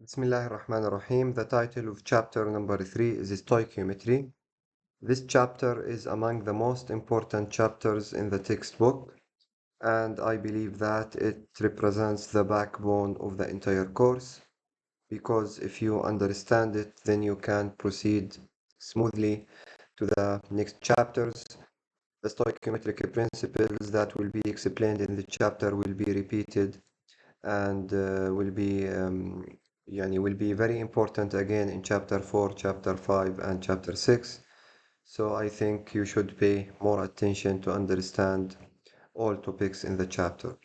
Bismillahirrahmanirrahim. The title of chapter number 3 is Stoichemetry. This chapter is among the most important chapters in the textbook, and I believe that it represents the backbone of the entire course because if you understand it, then you can proceed smoothly to the next chapters. The stoichiometric principles that will be explained in the chapter will be repeated and will be very important again in chapter 4, chapter 5, and chapter 6. So I think you should pay more attention to understand all topics in the chapter.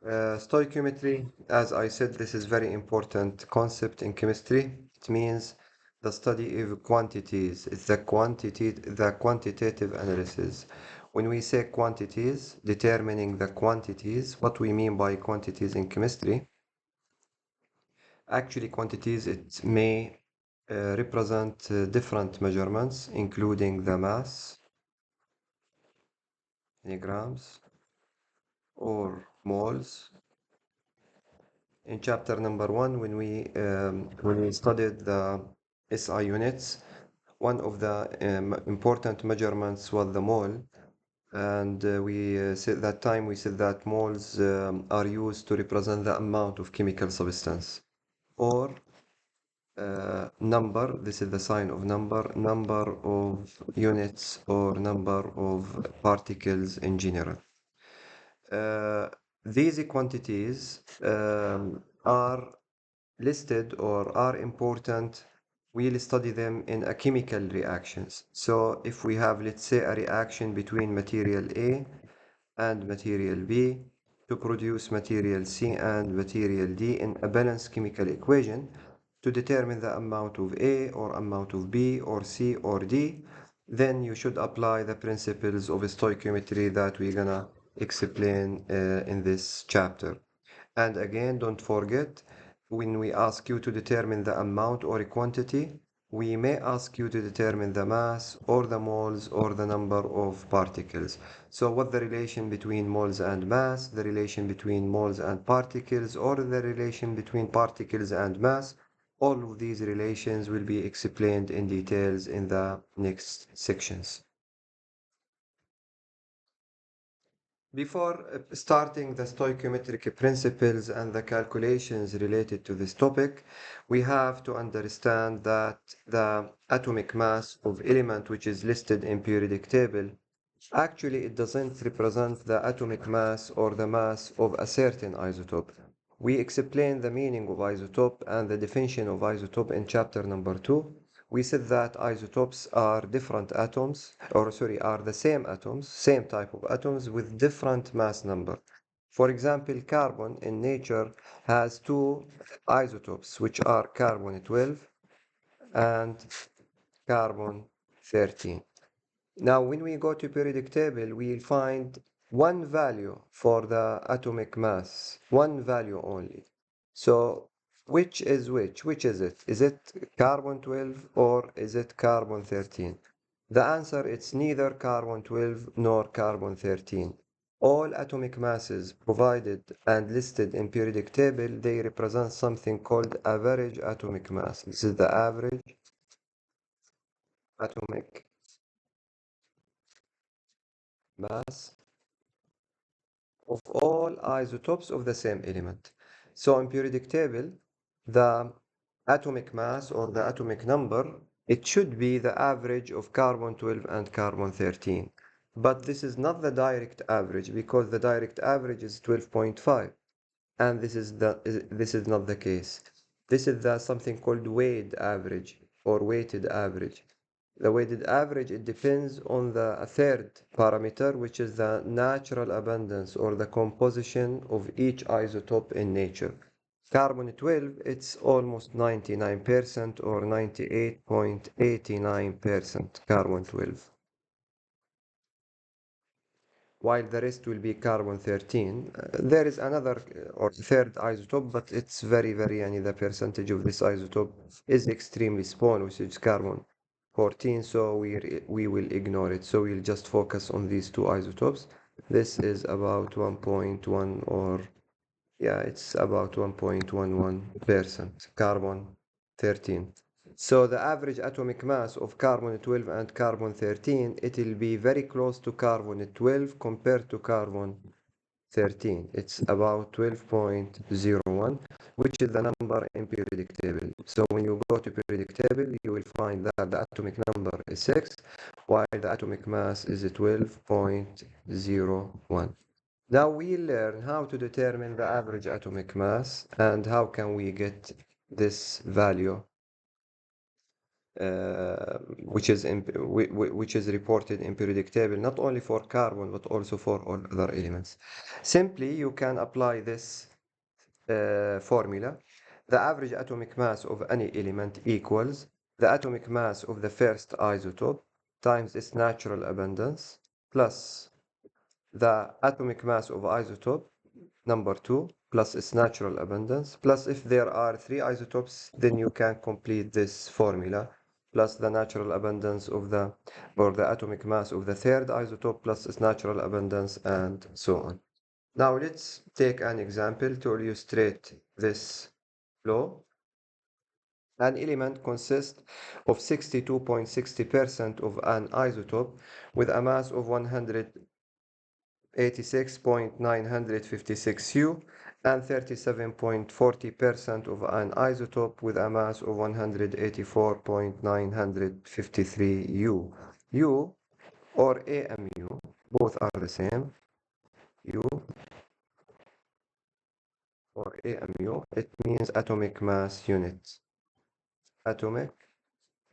Stoichiometry, as I said, this is very important concept in chemistry. It means the study of quantities. It's the quantitative analysis. When we say quantities, determining the quantities, what we mean by quantities in chemistry. Actually, quantities, it may represent different measurements, including the mass, in grams, or moles. In chapter number 1, when we studied the SI units, one of the important measurements was the mole, and we said that moles are used to represent the amount of chemical substance, or number. This is the sign of number of units or number of particles in general. Uh, these quantities are listed or are important. We'll study them in a chemical reactions. So if we have, let's say, a reaction between material A and material B to produce material C and material D in a balanced chemical equation to determine the amount of A or amount of B or C or D, then you should apply the principles of stoichiometry that we're gonna explain in this chapter. And again, don't forget, when we ask you to determine the amount or a quantity, we may ask you to determine the mass or the moles or the number of particles. So what the relation between moles and mass, the relation between moles and particles, or the relation between particles and mass, all of these relations will be explained in details in the next sections. Before starting the stoichiometric principles and the calculations related to this topic, we have to understand that the atomic mass of element which is listed in periodic table, actually it doesn't represent the atomic mass or the mass of a certain isotope. We explained the meaning of isotope and the definition of isotope in chapter number 2. We said that isotopes are different atoms, are the same atoms, same type of atoms with different mass number. For example, carbon in nature has two isotopes, which are carbon 12 and carbon 13. Now, when we go to periodic table, we'll find one value for the atomic mass, one value only. So, which is which? Which is it? Is it carbon 12 or is it carbon 13? The answer is neither carbon 12 nor carbon 13. All atomic masses provided and listed in periodic table, they represent something called average atomic mass. This is the average atomic mass of all isotopes of the same element. So in periodic table, the atomic mass or the atomic number, it should be the average of carbon 12 and carbon 13. But this is not the direct average because the direct average is 12.5, and this is not the case. This is the something called weighted average or weighted average. The weighted average, it depends on the third parameter, which is the natural abundance or the composition of each isotope in nature. Carbon 12, it's almost 99% or 98.89% carbon 12, while the rest will be carbon 13. There is another or third isotope, but it's very, the percentage of this isotope is extremely small, which is carbon 14, so we will ignore it. So we'll just focus on these two isotopes. This is about 1.1 or Yeah, it's about 1.11%, carbon 13. So the average atomic mass of carbon 12 and carbon 13, it will be very close to carbon 12 compared to carbon 13. It's about 12.01, which is the number in periodic table. So when you go to periodic table, you will find that the atomic number is 6, while the atomic mass is 12.01. Now we learn how to determine the average atomic mass and how can we get this value, which is reported in periodic table, not only for carbon but also for all other elements. Simply, you can apply this formula. The average atomic mass of any element equals the atomic mass of the first isotope times its natural abundance plus the atomic mass of isotope number 2 plus its natural abundance plus if there are 3 isotopes, then you can complete this formula plus the natural abundance of the or the atomic mass of the third isotope plus its natural abundance and so on. Now let's take an example to illustrate this law. An element consists of 62.60% of an isotope with a mass of 186.956 U and 37.40% of an isotope with a mass of 184.953 U. U or AMU, both are the same. U or AMU, it means atomic mass unit. Atomic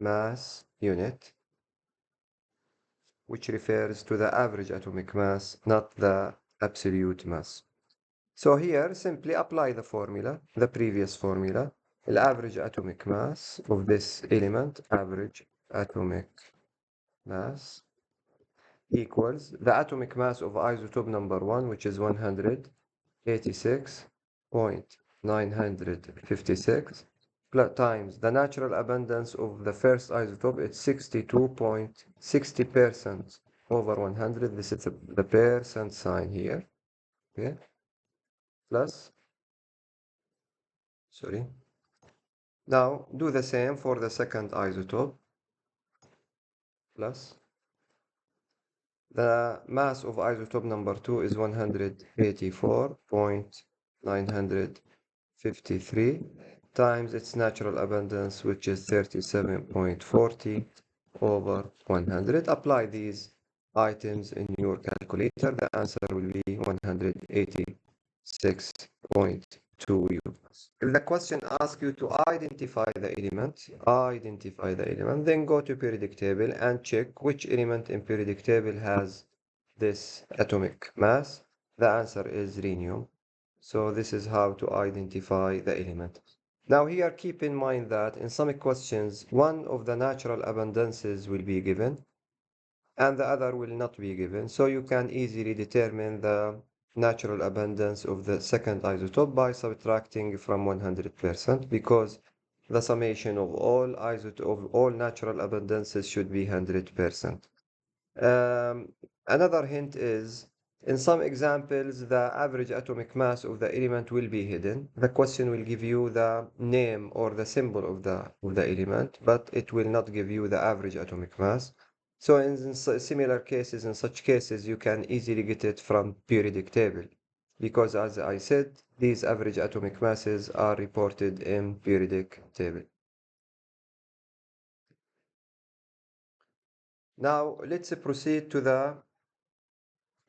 mass unit, which refers to the average atomic mass, not the absolute mass. So here, simply apply the formula, the previous formula. The average atomic mass of this element, average atomic mass, equals the atomic mass of isotope number 1, which is 186.956, plus times the natural abundance of the first isotope, it's 62.60% over 100. This is the percent sign here. Okay, plus, sorry. Now do the same for the second isotope, plus the mass of isotope number 2 is 184.953 times its natural abundance, which is 37.40 over 100. Apply these items in your calculator. The answer will be 186.2 U. If the question asks you to identify the element, then go to periodic table and check which element in periodic table has this atomic mass. The answer is rhenium. So this is how to identify the element. Now here keep in mind that in some questions, one of the natural abundances will be given and the other will not be given. So you can easily determine the natural abundance of the second isotope by subtracting from 100% because the summation of all natural abundances should be 100%. Another hint is in some examples, the average atomic mass of the element will be hidden. The question will give you the name or the symbol of the element, but it will not give you the average atomic mass. So in similar cases, in such cases, you can easily get it from periodic table because as I said, these average atomic masses are reported in periodic table. Now let's proceed to the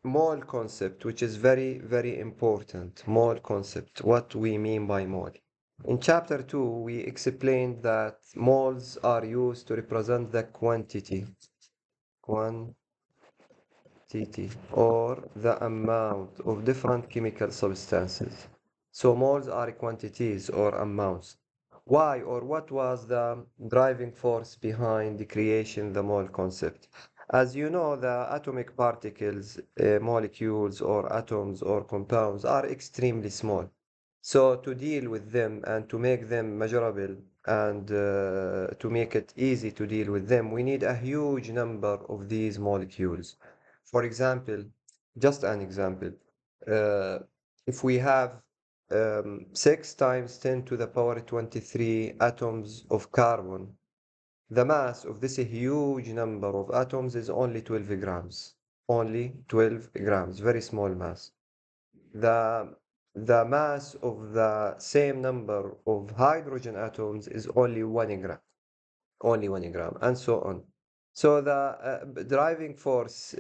mole concept, which is very, very important. Mole concept, what we mean by mole. In chapter 2, we explained that moles are used to represent the quantity or the amount of different chemical substances. So moles are quantities or amounts. Why or what was the driving force behind the creation the mole concept? As you know, the atomic particles, molecules or atoms or compounds are extremely small. So to deal with them and to make them measurable and to make it easy to deal with them, we need a huge number of these molecules. For example, just an example, uh, if we have 6 times 10 to the power 23 atoms of carbon. The mass of this huge number of atoms is only 12 grams. Only 12 grams, very small mass. The mass of the same number of hydrogen atoms is only 1 gram. Only 1 gram, and so on. So the driving force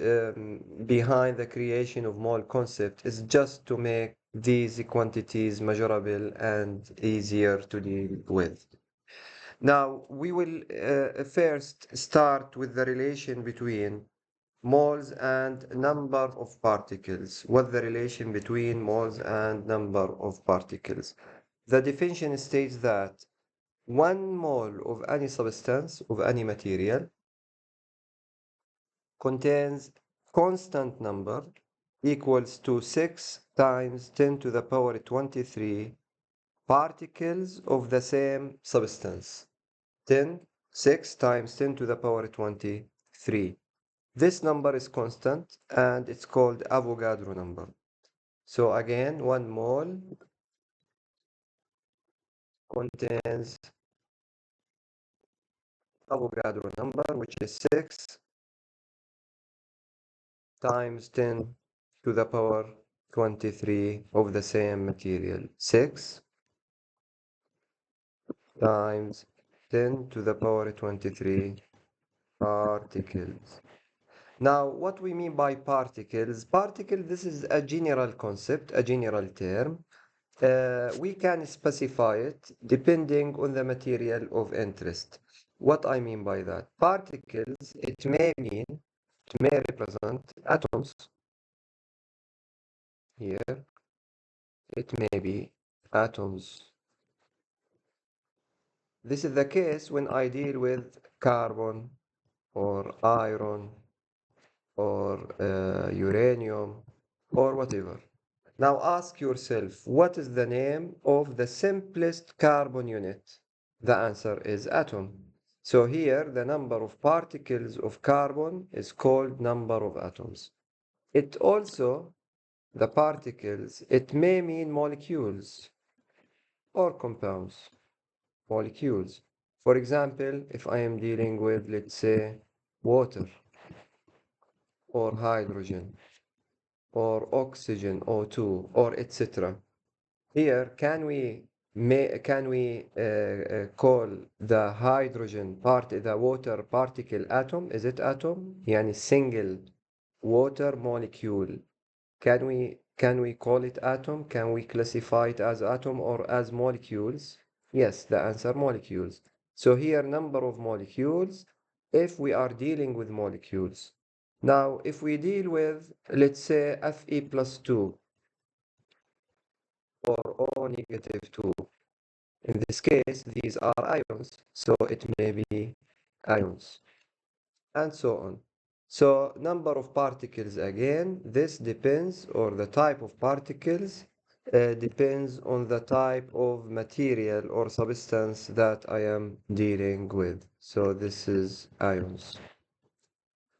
behind the creation of mole concept is just to make these quantities measurable and easier to deal with. Now, we will first start with the relation between moles and number of particles. What the relation between moles and number of particles? The definition states that 1 mole of any substance, of any material, contains constant number equals to 6 times 10 to the power 23 particles of the same substance. 6 times 10 to the power 23. This number is constant and it's called Avogadro number. So again, 1 mole contains Avogadro number, which is 6 times 10 to the power 23 of the same material. 6 times 10 to the power 23 particles. Now, what we mean by particles? Particle, this is a general concept, a general term. We can specify it depending on the material of interest. What I mean by that? Particles, it may represent atoms. Here, it may be atoms. This is the case when I deal with carbon or iron or uranium or whatever. Now ask yourself, what is the name of the simplest carbon unit? The answer is atom. So here the number of particles of carbon is called number of atoms. It also, the particles, it may mean molecules or compounds. Molecules. For example, if I am dealing with, let's say, water or hydrogen or oxygen, O2, or etc. Here, can we call the hydrogen part, the water particle atom? Is it atom? Yani single water molecule. Can we call it atom? Can we classify it as atom or as molecules? Yes, the answer molecules. So here number of molecules if we are dealing with molecules. Now, if we deal with, let's say, Fe plus 2 or O negative 2, in this case, these are ions, so it may be ions, and so on. So number of particles, again, this depends, or the type of particles depends on the type of material or substance that I am dealing with. So this is ions.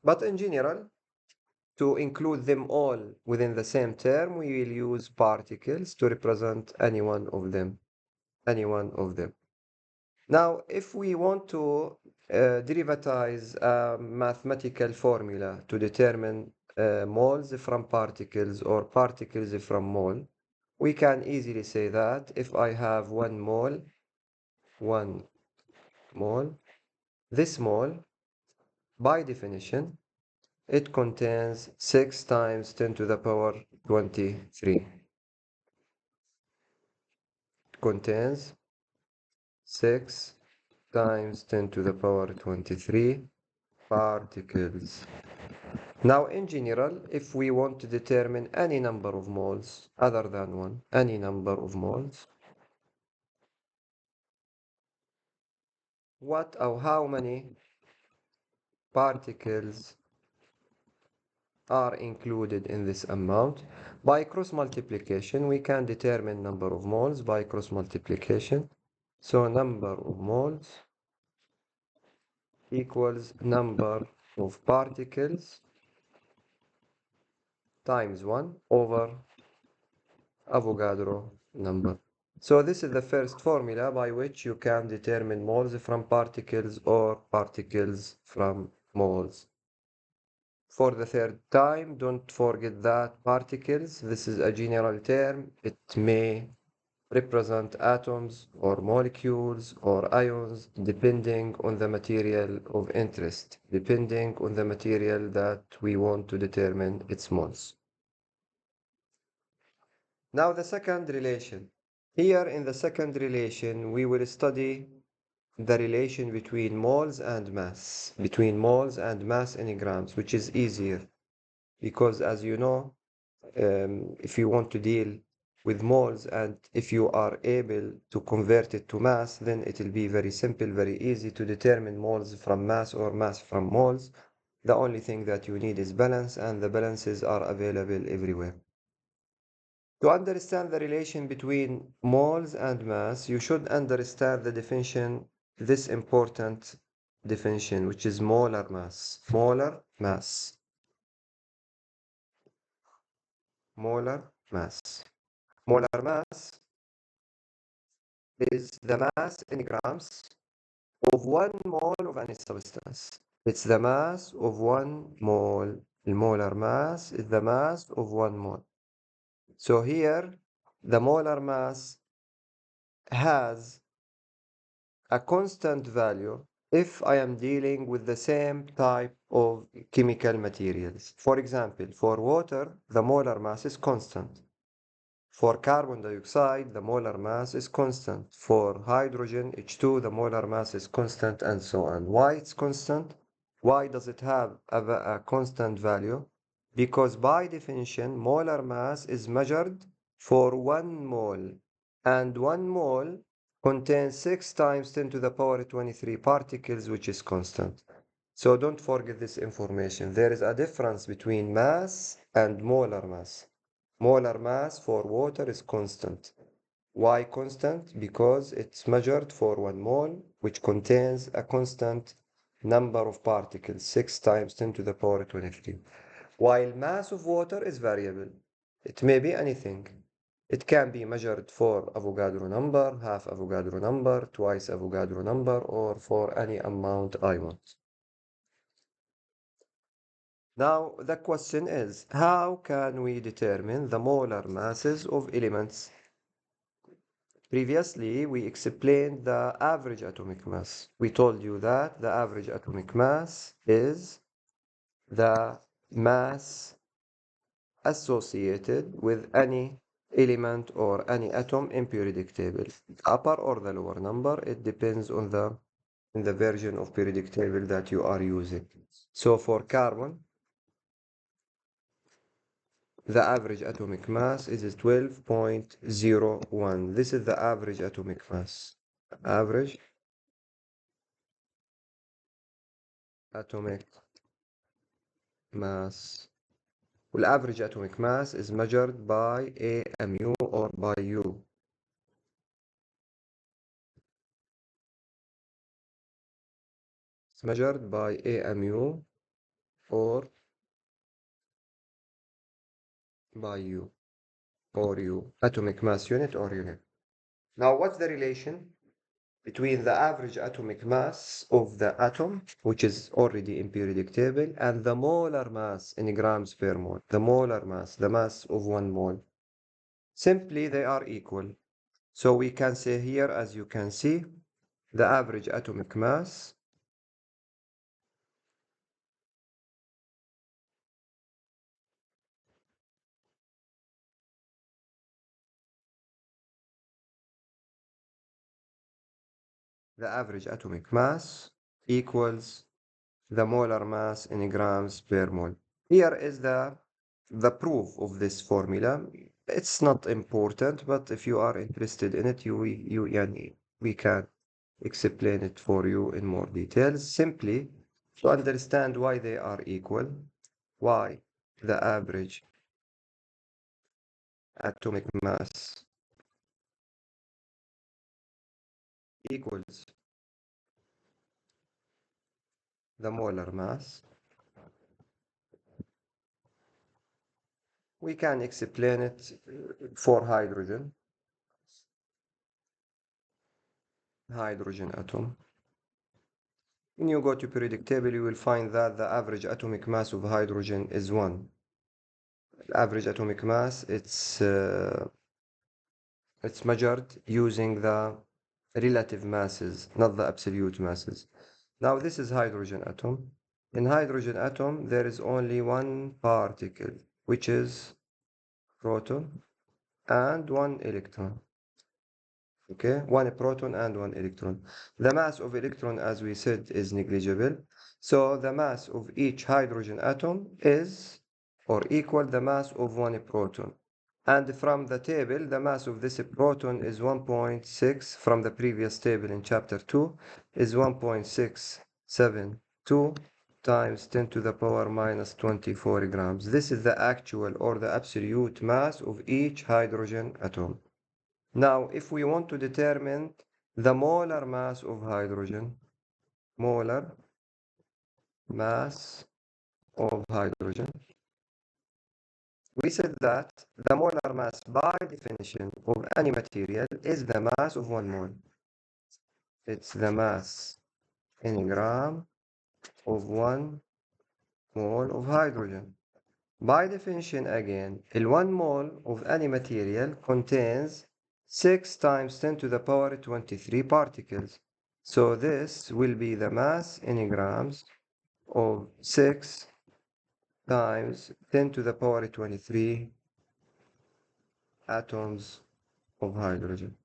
But in general, to include them all within the same term, we will use particles to represent any one of them. Any one of them. Now, if we want to derivatize a mathematical formula to determine moles from particles or particles from mole, we can easily say that if I have 1 mole, this mole, by definition, it contains 6 times 10 to the power 23. It contains 6 times 10 to the power 23 particles. Now, in general, if we want to determine any number of moles other than 1, any number of moles, what or how many particles are included in this amount? By cross multiplication, we can determine number of moles by cross multiplication. So number of moles equals number of particles times 1 over Avogadro number. So this is the first formula by which you can determine moles from particles or particles from moles. For the third time, don't forget that particles, this is a general term. It may represent atoms or molecules or ions depending on the material of interest, depending on the material that we want to determine its moles. Now the second relation. Here in the second relation, we will study the relation between moles and mass, in grams, which is easier because as you know, if you want to deal with moles and if you are able to convert it to mass, then it will be very simple, very easy to determine moles from mass or mass from moles. The only thing that you need is balance, and the balances are available everywhere. To understand the relation between moles and mass, you should understand the definition, this important definition, which is molar mass. Molar mass. Molar mass. Molar mass is the mass in grams of 1 mole of any substance. It's the mass of 1 mole. The molar mass is the mass of 1 mole. So here, the molar mass has a constant value if I am dealing with the same type of chemical materials. For example, for water, the molar mass is constant. For carbon dioxide, the molar mass is constant. For hydrogen, H2, the molar mass is constant, and so on. Why it's constant? Why does it have a constant value? Because by definition, molar mass is measured for 1 mole, and 1 mole contains 6 times 10 to the power 23 particles, which is constant. So don't forget this information. There is a difference between mass and molar mass. Molar mass for water is constant. Why constant? Because it's measured for 1 mole, which contains a constant number of particles, 6 times 10 to the power 23. While mass of water is variable. It may be anything. It can be measured for Avogadro number, half Avogadro number, twice Avogadro number, or for any amount I want. Now, the question is, how can we determine the molar masses of elements? Previously, we explained the average atomic mass. We told you that the average atomic mass is the mass associated with any element or any atom in periodic table. Upper or the lower number, it depends on the version of periodic table that you are using. So for carbon, the average atomic mass is 12.01. This is the average atomic mass. Average atomic mass. Well, average atomic mass is measured by AMU or by U. It's measured by AMU or by U or U. Atomic mass unit or unit. Now, what's the relation between the average atomic mass of the atom, which is already in periodic table, and the molar mass in grams per mole? The molar mass, the mass of 1 mole. Simply, they are equal. So we can say here, as you can see, the average atomic mass equals the molar mass in grams per mole. Here is the proof of this formula. It's not important, but if you are interested in it, we can explain it for you in more details. Simply to understand why they are equal, why the average atomic mass equals the molar mass. We can explain it for hydrogen. hydrogen atom. When you go to periodic table, you will find that the average atomic mass of hydrogen is 1. Average atomic mass, it's measured using the relative masses, not the absolute masses. Now this is hydrogen atom. In hydrogen atom, there is only one particle, which is proton, and one electron. Okay, one proton and one electron. The mass of electron, as we said, is negligible. So the mass of each hydrogen atom is or equal the mass of one proton. And from the table, the mass of this proton is 1.6, from the previous table in chapter 2, is 1.672 times 10 to the power minus 24 grams. This is the actual or the absolute mass of each hydrogen atom. Now, if we want to determine the molar mass of hydrogen, molar mass of hydrogen, we said that the molar mass by definition of any material is the mass of 1 mole. It's the mass in gram of 1 mole of hydrogen. By definition again, 1 mole of any material contains 6 times 10 to the power 23 particles. So this will be the mass in grams of 6 times 10 to the power 23 atoms of hydrogen.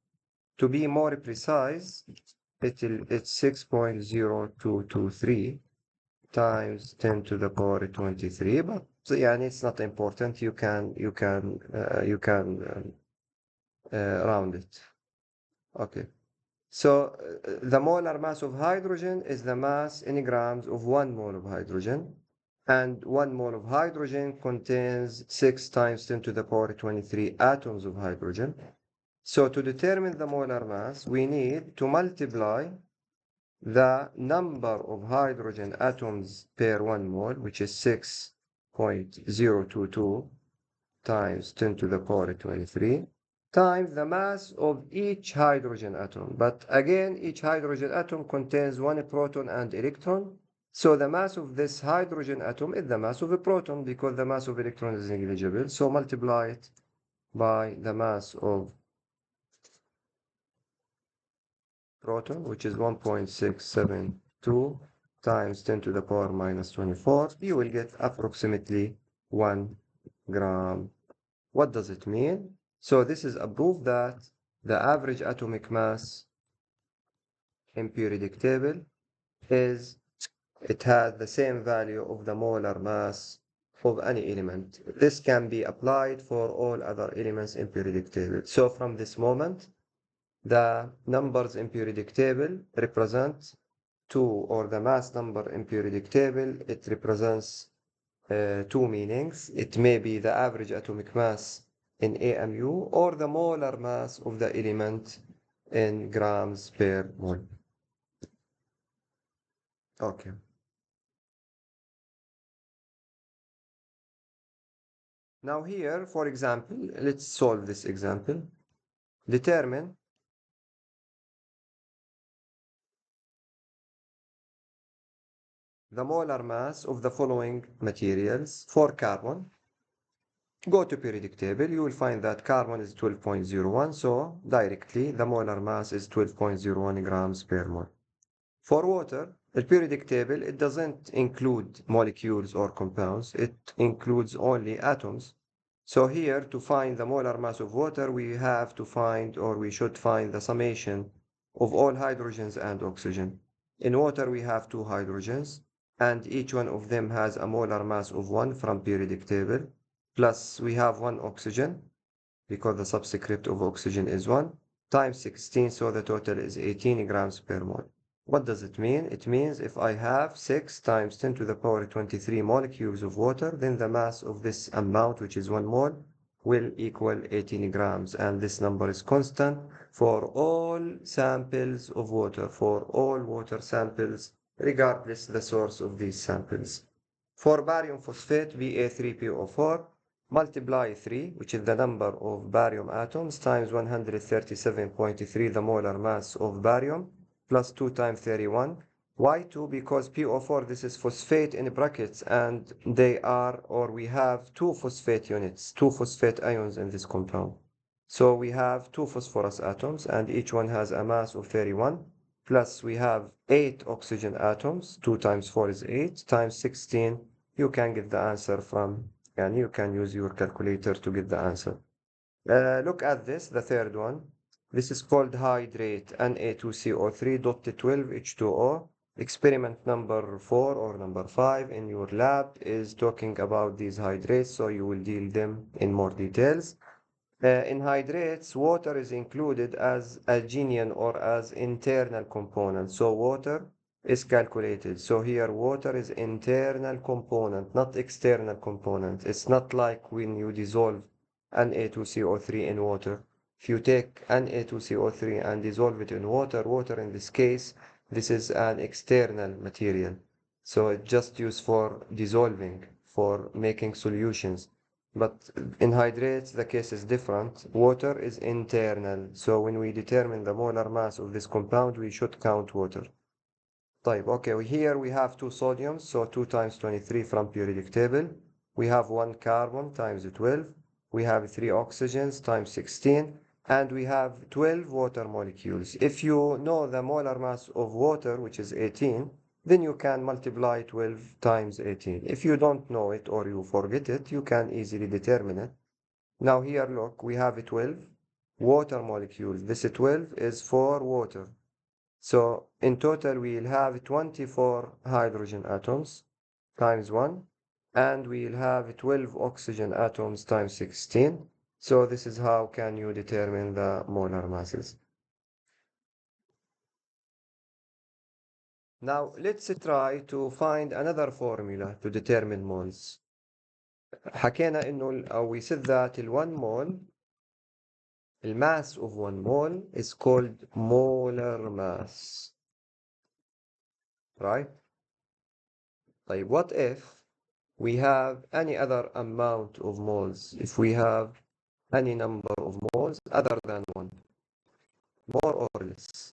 To be more precise, it's 6.0223 times 10 to the power 23, but yeah, it's not important. You can round it. Okay. So the molar mass of hydrogen is the mass in grams of 1 mole of hydrogen, and 1 mole of hydrogen contains 6 times 10 to the power 23 atoms of hydrogen. So to determine the molar mass, we need to multiply the number of hydrogen atoms per 1 mole, which is 6.022 times 10 to the power 23, times the mass of each hydrogen atom. But again, each hydrogen atom contains 1 proton and electron. So the mass of this hydrogen atom is the mass of a proton, because the mass of electron is negligible. So multiply it by the mass of proton, which is 1.672 times 10 to the power minus 24, you will get approximately 1 gram. What does it mean? So this is a proof that the average atomic mass in periodic table is, it has the same value of the molar mass of any element. This can be applied for all other elements in periodic table. So from this moment, the numbers in periodic table represent or the mass number in periodic table, it represents two meanings. It may be the average atomic mass in AMU or the molar mass of the element in grams per mole. Okay. Now here, for example, let's solve this example. Determine the molar mass of the following materials for carbon. Go to periodic table, you will find that carbon is 12.01, so directly the molar mass is 12.01 grams per mole. For water, the periodic table, it doesn't include molecules or compounds, it includes only atoms. So here, to find the molar mass of water, we have to find, or we should find, the summation of all hydrogens and oxygen. In water, we have 2 hydrogens, and each one of them has a molar mass of 1 from periodic table. Plus, we have 1 oxygen, because the subscript of oxygen is 1, times 16, so the total is 18 grams per mole. What does it mean? It means if I have 6 times 10 to the power 23 molecules of water, then the mass of this amount, which is 1 mole, will equal 18 grams. And this number is constant for all samples of water, for all water samples, regardless the source of these samples. For barium phosphate, Ba3PO4, multiply 3, which is the number of barium atoms, times 137.3, the molar mass of barium, plus 2 times 31. Why 2? Because PO4, this is phosphate in brackets, and they are, or we have 2 phosphate units, 2 phosphate ions in this compound. So we have 2 phosphorus atoms, and each one has a mass of 31, plus we have 8 oxygen atoms, 2 times 4 is 8, times 16, you can get the answer from, and you can use your calculator to get the answer. Look at this, the third one. This is called hydrate, Na2CO3 dotted 12H2O. Experiment number 4 or number 5 in your lab is talking about these hydrates, so you will deal them in more details. In hydrates, water is included as a genuine or as internal component. So water is calculated. So here water is internal component, not external component. It's not like when you dissolve Na2CO3 in water. If you take Na2CO3 and dissolve it in water, water in this case, this is an external material. So it's just used for dissolving, for making solutions. But in hydrates, the case is different. Water is internal. So when we determine the molar mass of this compound, we should count water. طيب, okay, here we have 2 sodiums, so 2 times 23 from periodic table. We have 1 carbon times 12. We have 3 oxygens times 16. And we have 12 water molecules. If you know the molar mass of water, which is 18, then you can multiply 12 times 18. If you don't know it or you forget it, you can easily determine it. Now here, look, we have 12 water molecules. This 12 is for water. So in total, we'll have 24 hydrogen atoms times 1, and we'll have 12 oxygen atoms times 16. So this is how can you determine the molar masses. Now let's try to find another formula to determine moles. حكينا إنه أو we said that ال 1 mole, the mass of 1 mole is called molar mass, right? طيب, what if we have any other amount of moles? If we have any number of moles other than 1, more or less,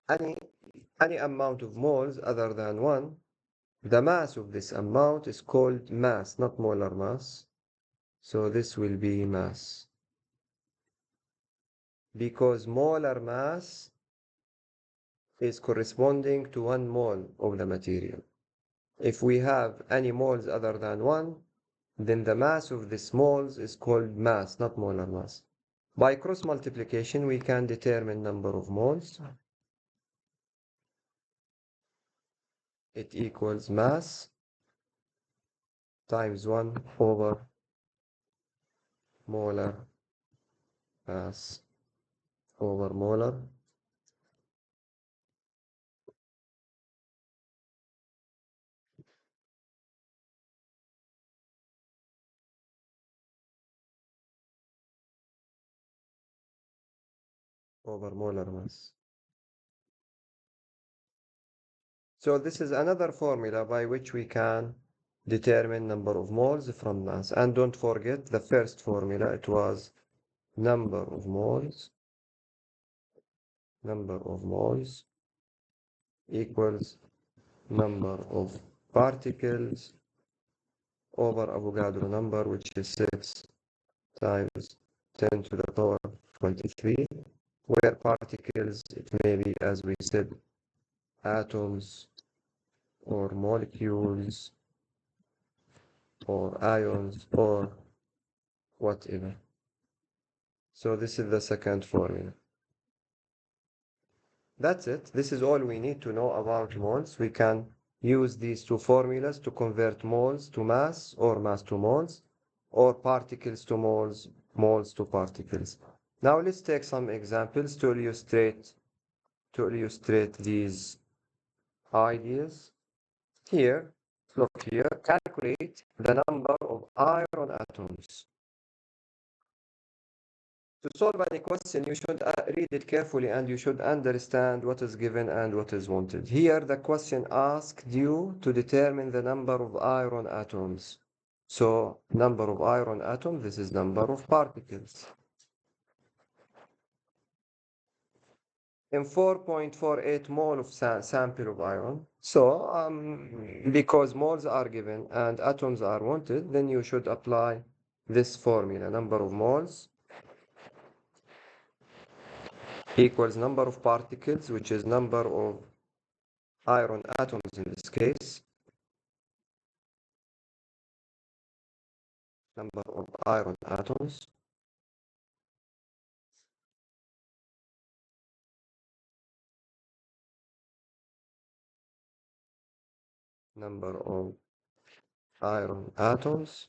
any amount of moles other than 1, the mass of this amount is called mass, not molar mass. So this will be mass, because molar mass is corresponding to 1 mole of the material. If we have any moles other than 1, then the mass of this moles is called mass, not molar mass. By cross multiplication, we can determine number of moles. It equals mass times 1 over molar mass over molar over molar mass. So this is another formula by which we can determine number of moles from mass. And don't forget the first formula, it was number of moles equals number of particles over Avogadro number, which is 6 times 10 to the power 23, where particles, it may be, as we said, atoms or molecules or ions or whatever. So this is the second formula. That's it. This is all we need to know about moles. We can use these 2 formulas to convert moles to mass or mass to moles, or particles to moles, moles to particles. Now let's take some examples to illustrate these ideas. Here, look here, calculate the number of iron atoms. To solve any question, you should read it carefully and you should understand what is given and what is wanted. Here, the question asked you to determine the number of iron atoms. So, number of iron atoms, this is number of particles. In 4.48 mole of sample of iron. So, because moles are given and atoms are wanted, then you should apply this formula. Number of moles equals number of particles, which is number of iron atoms in this case. Number of iron atoms number of iron atoms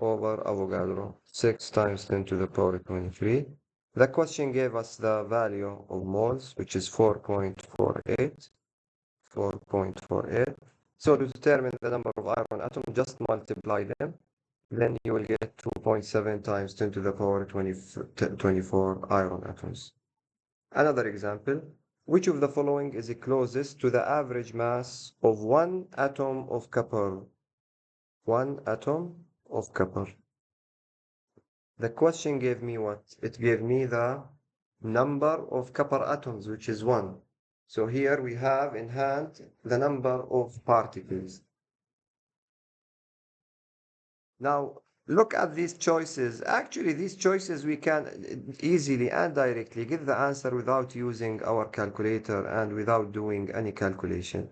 over Avogadro, 6 times 10 to the power 23. The question gave us the value of moles, which is 4.48. 4.48. So to determine the number of iron atoms, just multiply them. Then you will get 2.7 times 10 to the power 24 iron atoms. Another example. Which of the following is closest to the average mass of one atom of copper? One atom of copper. The question gave me what? It gave me the number of copper atoms, which is 1. So here we have in hand the number of particles. Now, look at these choices. Actually, these choices we can easily and directly get the answer without using our calculator and without doing any calculation.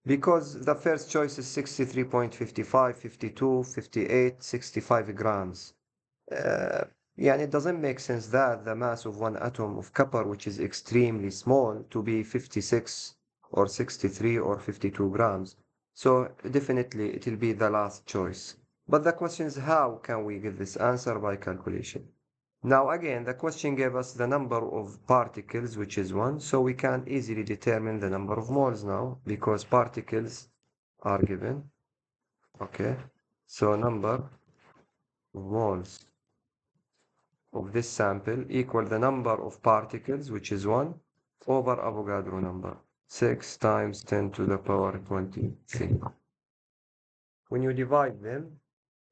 Because the first choice is 63.55, 52, 58, 65 grams. Yeah, it doesn't make sense that the mass of one atom of copper, which is extremely small, to be 56 or 63 or 52 grams. So definitely it will be the last choice. But the question is how can we get this answer by calculation? Now again, the question gave us the number of particles, which is 1, so we can easily determine the number of moles now, because particles are given. Okay, so number of moles of this sample equal the number of particles, which is 1, over Avogadro number, 6 times 10 to the power 23. When you divide them,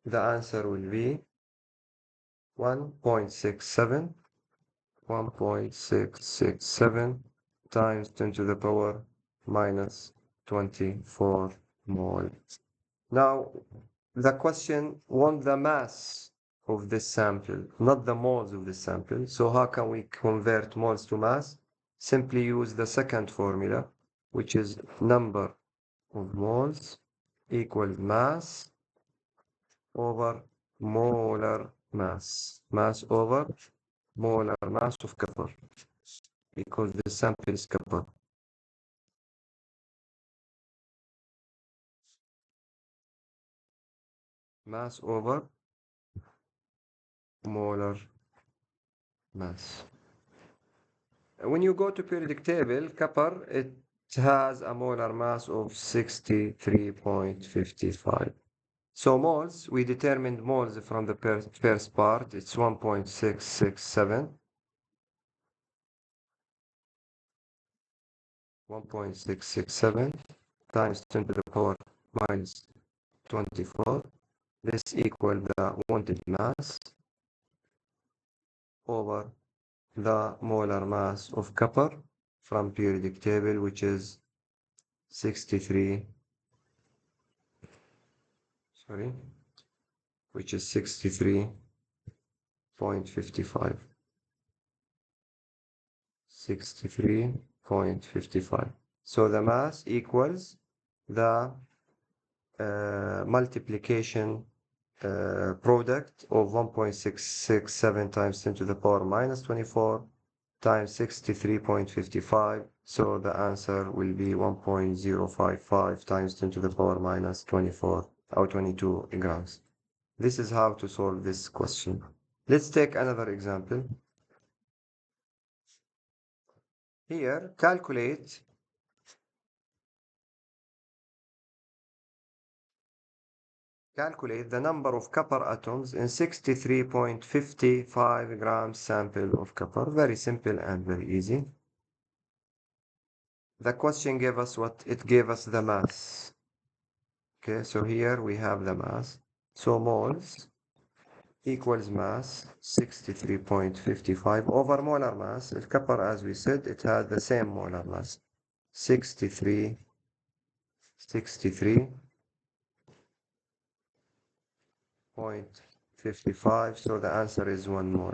the answer will be 1.67 1.667 times 10 to the power minus 24 mole. Now, the question wants the mass of this sample, not the moles of this sample. So how can we convert moles to mass? Simply use the second formula, which is number of moles equals mass over molar mass. Mass over molar mass of copper, because the sample is copper. Mass over molar mass. When you go to periodic table, copper, it has a molar mass of 63.55. So moles, we determined moles from the first part, it's 1.667. 1.667 times 10 to the power minus 24. This equals the wanted mass over the molar mass of copper from periodic table, which is 63, sorry, which is 63.55. 63.55. So the mass equals the multiplication product of 1.667 times 10 to the power minus 24 times 63.55. So the answer will be 1.055 times 10 to the power minus 24 or 22 grams. This is how to solve this question. Let's take another example. Here, calculate Calculate the number of copper atoms in 63.55 grams sample of copper. Very simple and very easy. The question gave us what? It gave us the mass. Okay, so here we have the mass. So moles equals mass 63.55 over molar mass. The copper, as we said, it has the same molar mass 63 63.55. So the answer is 1 mole.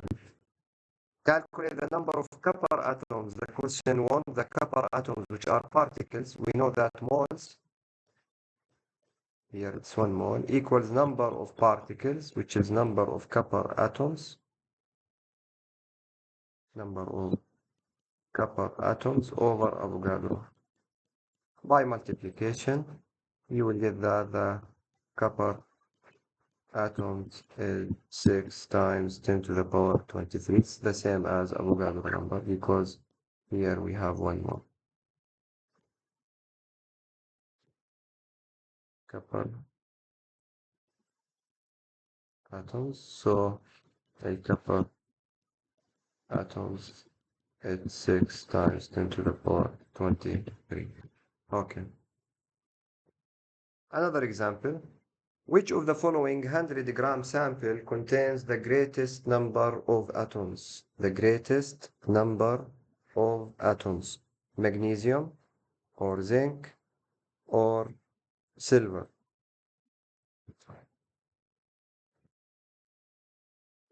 Calculate the number of copper atoms. The question wants the copper atoms, which are particles. We know that moles, here it's 1 mole, equals number of particles, which is number of copper atoms. Number of copper atoms over Avogadro. By multiplication, you will get that the copper atoms is 6 times 10 to the power 23. It's the same as Avogadro number because here we have 1 more. Copper atoms. So a copper atoms is 6 times 10 to the power 23. Okay. Another example. Which of the following 100-gram sample contains the greatest number of atoms? The greatest number of atoms. Magnesium or zinc or silver.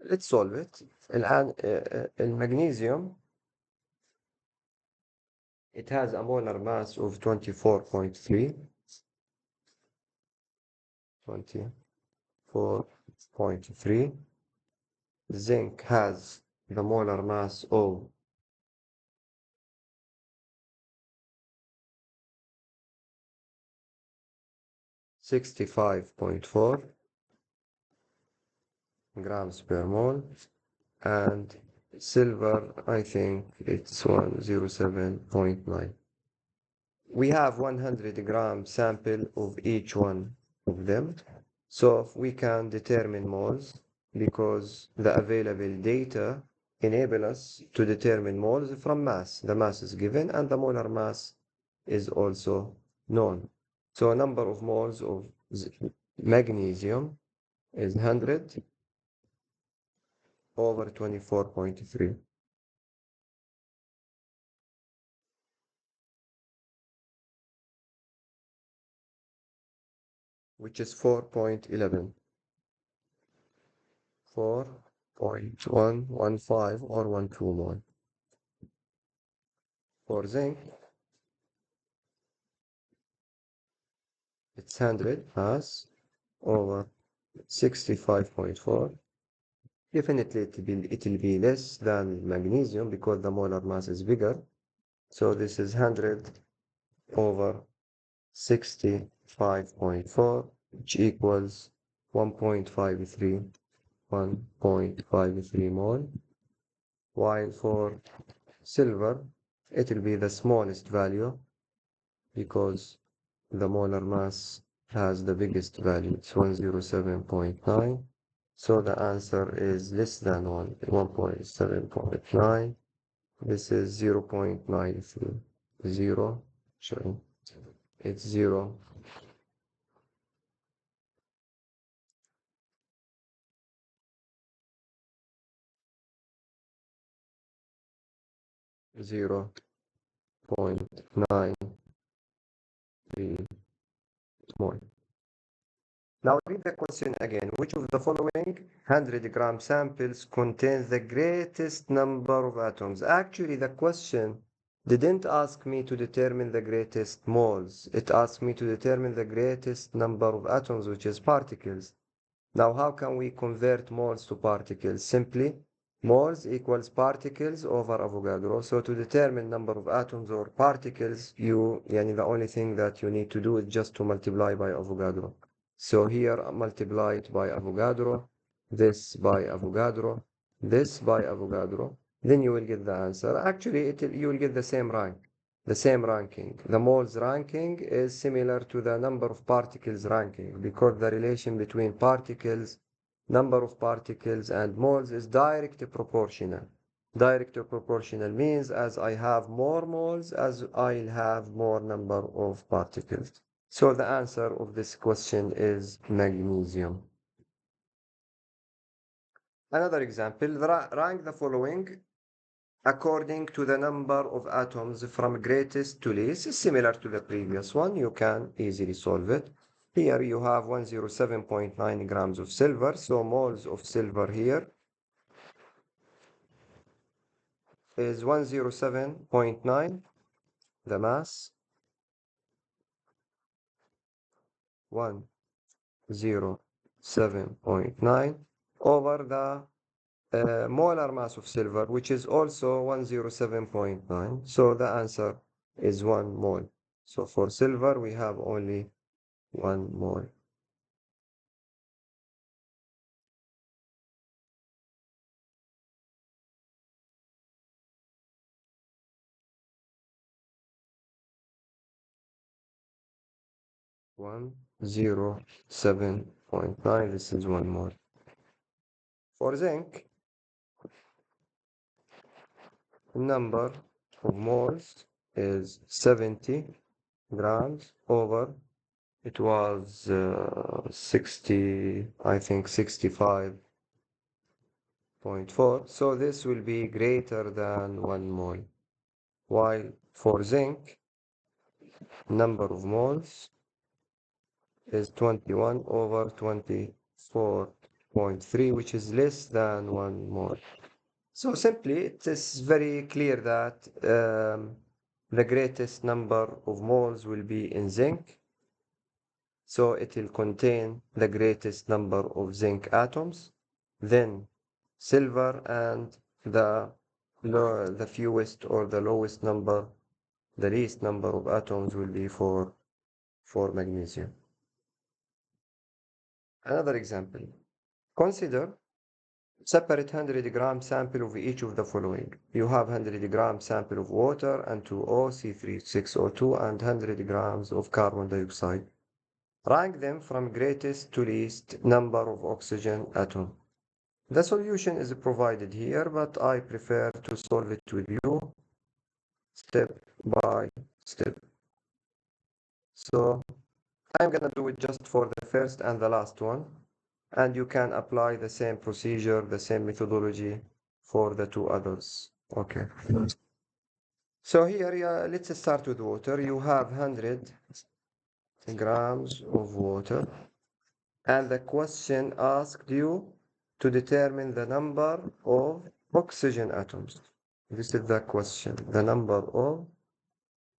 Let's solve it. الآن المغنيسيوم it has a molar mass of 24.3. 24.3. Zinc has the molar mass of 65.4 grams per mole, and silver, I think it's 107.9. We have 100-gram sample of each one of them. So if we can determine moles because the available data enable us to determine moles from mass. The mass is given and the molar mass is also known. So number of moles of magnesium is 100 over 24.3. Which is 4.11. 4.115 or 12 mole. For zinc, it's 100 mass over 65.4. Definitely it will be less than magnesium because the molar mass is bigger. So this is 100 over 65.4, which equals 1.53 mole. While for silver, it will be the smallest value because the molar mass has the biggest value. It's 107.9. So the answer is less than 1.7.9. This is 0.93. 0, sorry, it's 0. 0.93 mole. Now read the question again. Which of the following 100-gram samples contains the greatest number of atoms? Actually, the question didn't ask me to determine the greatest moles. It asked me to determine the greatest number of atoms, which is particles. Now, how can we convert moles to particles? Simply, moles equals particles over Avogadro. So to determine number of atoms or particles, the only thing that you need to do is just to multiply by Avogadro. So here, multiply it by Avogadro, this by Avogadro, this by Avogadro. Then you will get the answer. Actually, you will get the same rank. the same ranking. The moles ranking is similar to the number of particles ranking because the relation between particles, number of particles and moles is directly proportional. Directly proportional means as I have more moles, as I'll have more number of particles. So the answer of this question is magnesium. Another example, rank the following according to the number of atoms from greatest to least. Is similar to the previous one. You can easily solve it. Here you have 107.9 grams of silver. So moles of silver here is 107.9. The mass 107.9 over the molar mass of silver, which is also 107.9. So the answer is 1 mole. So for silver, we have only 1 mole. One zero 7.9. This is 1 mole. For zinc, the number of moles is 70 grams over, it was 60, I think 65.4. So this will be greater than 1 mole. While for zinc, number of moles is 21 over 24.3, which is less than 1 mole. So simply, it is very clear that the greatest number of moles will be in zinc. So it will contain the greatest number of zinc atoms. Then silver, and the fewest or the lowest number, the least number of atoms will be for magnesium. Another example. Consider separate 100 gram sample of each of the following. You have 100 gram sample of water and 2O, C3, and 100 grams of carbon dioxide. Rank them from greatest to least number of oxygen atom. The solution is provided here, but I prefer to solve it with you step by step. So I'm gonna do it just for the first and the last one, and you can apply the same procedure, the same methodology for the two others. Okay. So here, yeah, let's start with water. You have 100 grams of water, and the question asked you to determine the number of oxygen atoms. This is the question, the number of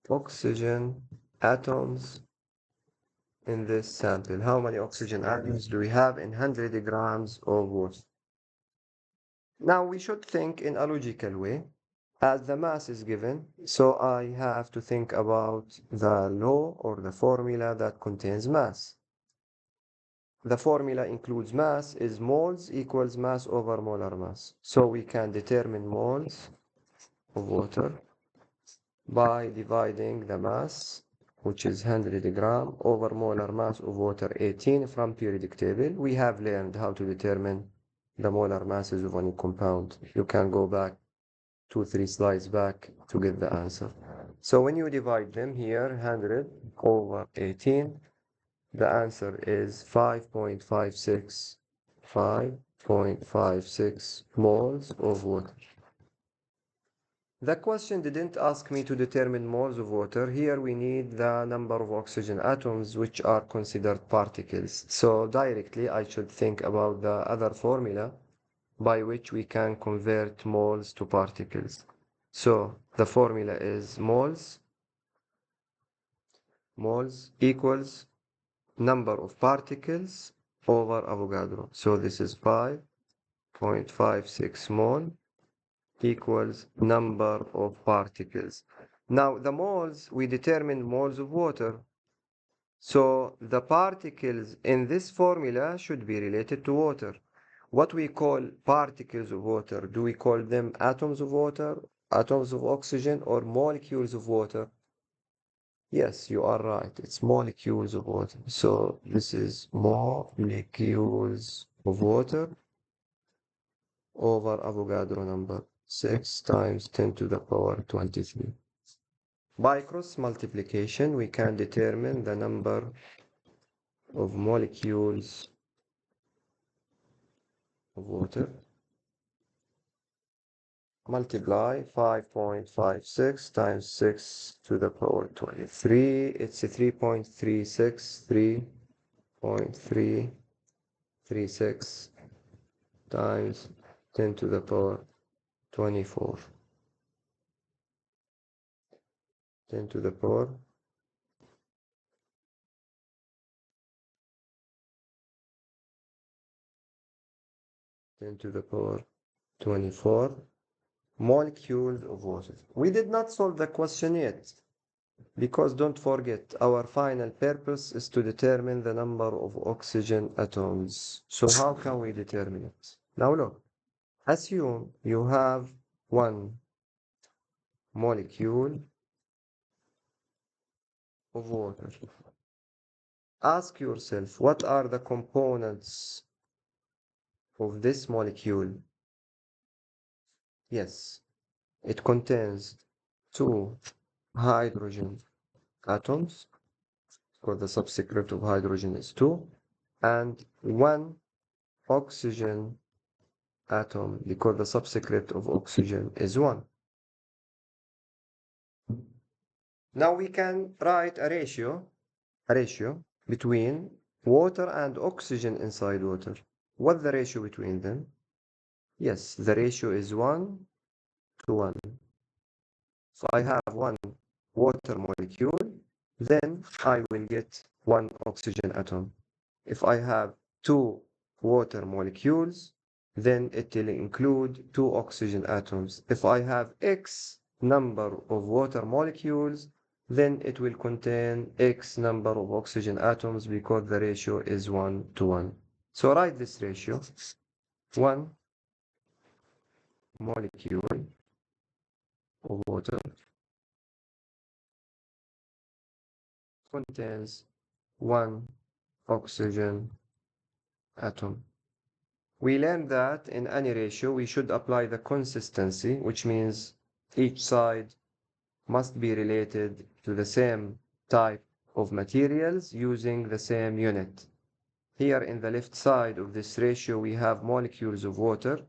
oxygen atoms in this sample. How many oxygen atoms do we have in 100 grams of water? Now we should think in a logical way, as the mass is given, so I have to think about the law or the formula that contains mass. The formula includes mass is moles equals mass over molar mass. So we can determine moles of water by dividing the mass, which is 100 gram, over molar mass of water 18 from periodic table. We have learned how to determine the molar masses of any compound. You can go back 2-3 slides back to get the answer. So when you divide them here, 100 over 18, the answer is 5.56 moles of water. The question didn't ask me to determine moles of water. Here we need the number of oxygen atoms, which are considered particles. So directly I should think about the other formula by which we can convert moles to particles. So the formula is moles equals number of particles over Avogadro. So this is 5.56 mole equals number of particles. Now the moles, we determine moles of water. So the particles in this formula should be related to water. What we call particles of water, do we call them atoms of water atoms of oxygen or molecules of water? Yes, you are right. It's molecules of water. So this is molecules of water over Avogadro number, 6 times 10 to the power 23. By cross multiplication, we can determine the number of molecules of water. Multiply 5.56 times 6 to the power 23. It's a 3.36, 3.336 times 10 to the power 24. 10 to the power 10 to the power 24 molecules of water. We did not solve the question yet because don't forget our final purpose is to determine the number of oxygen atoms. So how can we determine it? Now look, assume you have one molecule of water. Ask yourself, what are the components of this molecule? Yes, it contains two hydrogen atoms, because the subscript of hydrogen is 2, and one oxygen atom, because the subscript of oxygen is 1. Now we can write a ratio between water and oxygen inside water. What's the ratio between them? Yes, the ratio is 1 to 1. So I have one water molecule, then I will get one oxygen atom. If I have two water molecules, then it will include two oxygen atoms. If I have X number of water molecules, then it will contain X number of oxygen atoms because the ratio is 1 to 1. So write this ratio. One molecule of water contains one oxygen atom. We learned that in any ratio, we should apply the consistency, which means each side must be related to the same type of materials using the same unit. Here in the left side of this ratio, we have molecules of water.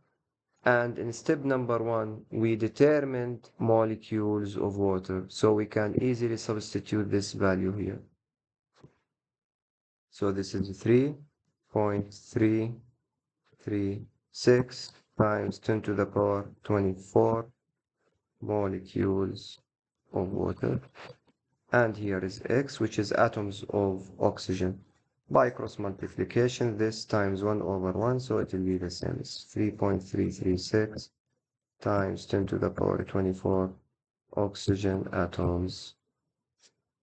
And in step number 1, we determined molecules of water. So we can easily substitute this value here. So this is 3.336 times 10 to the power 24 molecules of water. And here is X, which is atoms of oxygen. By cross multiplication, this times 1 over 1, so it will be the same. It's 3.336 times 10 to the power 24 oxygen atoms.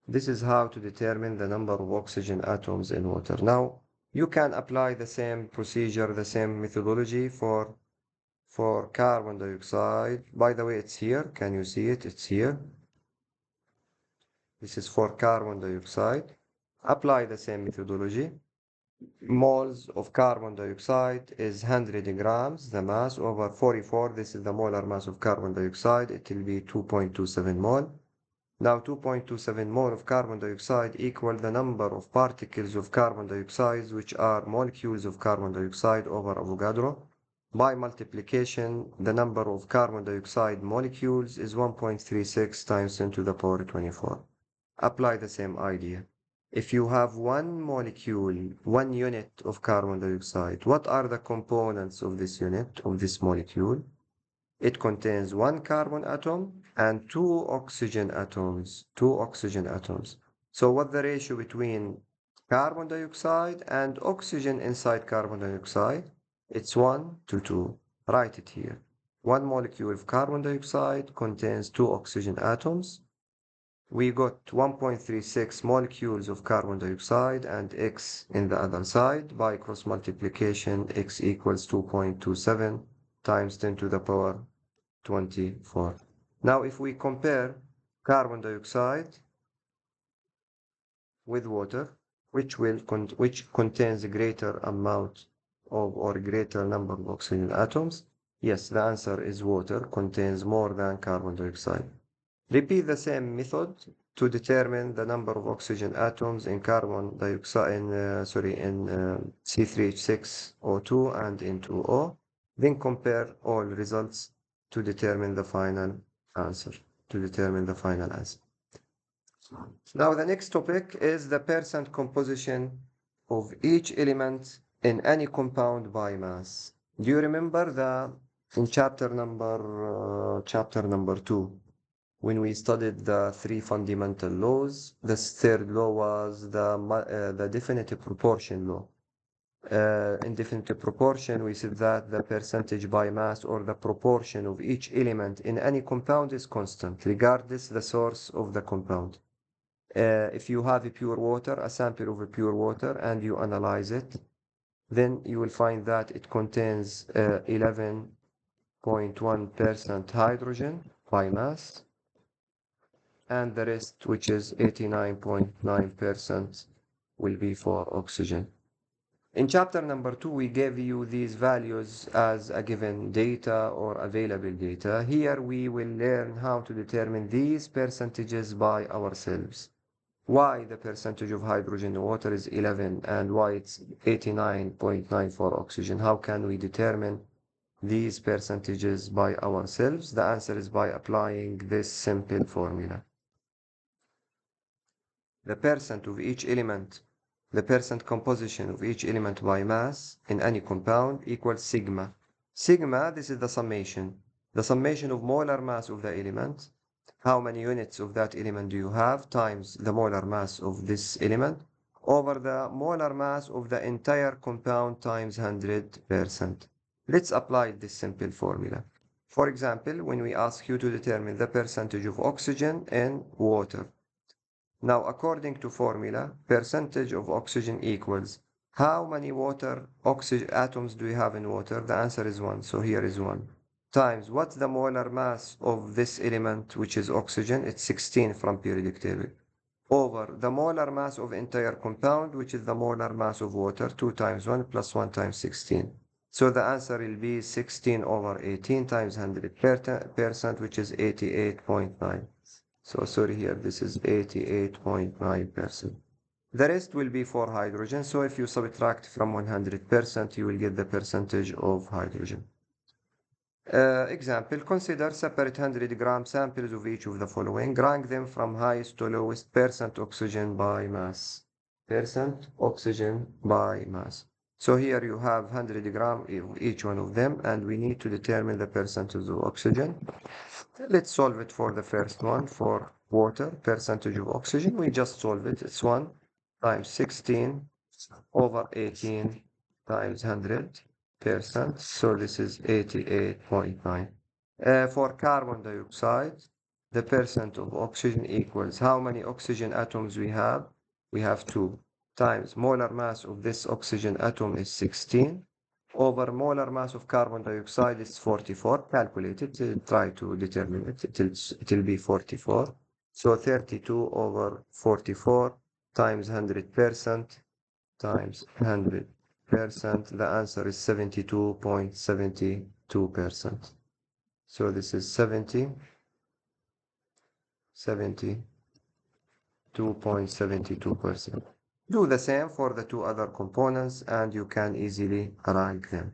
This is how to determine the number of oxygen atoms in water. Now, you can apply the same procedure, the same methodology for carbon dioxide. By the way, it's here. Can you see it? It's here. This is for carbon dioxide. Apply the same methodology. Moles of carbon dioxide is 100 grams, the mass, over 44. This is the molar mass of carbon dioxide. It will be 2.27 mole. Now 2.27 mole of carbon dioxide equal the number of particles of carbon dioxide, which are molecules of carbon dioxide over Avogadro. By multiplication, the number of carbon dioxide molecules is 1.36 times 10 to the power 24. Apply the same idea. If you have one molecule, one unit of carbon dioxide, what are the components of this unit, of this molecule? It contains one carbon atom and two oxygen atoms. So what's the ratio between carbon dioxide and oxygen inside carbon dioxide? It's 1 to 2. Write it here. One molecule of carbon dioxide contains two oxygen atoms. We got 1.36 molecules of carbon dioxide and X in the other side. By cross multiplication, X equals 2.27 times 10 to the power 24. Now, if we compare carbon dioxide with water, which contains a greater amount of or greater number of oxygen atoms, yes, the answer is water contains more than carbon dioxide. Repeat the same method to determine the number of oxygen atoms in carbon dioxide in C3H6O2 and in 2O. Then compare all results to determine the final answer. Now the next topic is the percent composition of each element in any compound by mass. Do you remember in chapter number 2, when we studied the three fundamental laws? The third law was the definitive proportion law. In definitive proportion, we said that the percentage by mass or the proportion of each element in any compound is constant, regardless the source of the compound. If you have a pure water, a sample of a pure water, and you analyze it, then you will find that it contains 11.1% hydrogen by mass, and the rest, which is 89.9%, will be for oxygen. In chapter number 2, we gave you these values as a given data or available data. Here we will learn how to determine these percentages by ourselves. Why the percentage of hydrogen in water is 11 and why it's 89.9 for oxygen. How can we determine these percentages by ourselves? The answer is by applying this simple formula. The percent composition of each element by mass in any compound equals sigma. Sigma, this is the summation of molar mass of the element. How many units of that element do you have times the molar mass of this element over the molar mass of the entire compound times 100%. Let's apply this simple formula. For example, when we ask you to determine the percentage of oxygen in water. Now, according to formula, percentage of oxygen equals how many oxygen atoms do we have in water? The answer is 1, so here is 1. Times what's the molar mass of this element, which is oxygen? It's 16 from periodic table. Over the molar mass of entire compound, which is the molar mass of water, 2 times 1 plus 1 times 16. So the answer will be 16 over 18 times 100%, which is 88.9. So sorry here, this is 88.9%. The rest will be for hydrogen. So if you subtract from 100%, you will get the percentage of hydrogen. Example, consider separate 100-gram samples of each of the following. Rank them from highest to lowest percent oxygen by mass. So here you have 100 gram of each one of them, and we need to determine the percentage of oxygen. Let's solve it for the first one, for water, percentage of oxygen. We just solve it. It's 1 times 16 over 18 times 100%. So this is 88.9. For carbon dioxide, the percent of oxygen equals how many oxygen atoms we have? We have 2 times molar mass of this oxygen atom is 16 over molar mass of carbon dioxide is 44. Calculate it, try to determine it. It will be 44. So 32 over 44 times 100% times 100%. The answer is 72.72%. So this is 72.72%. Do the same for the two other components and you can easily rank them.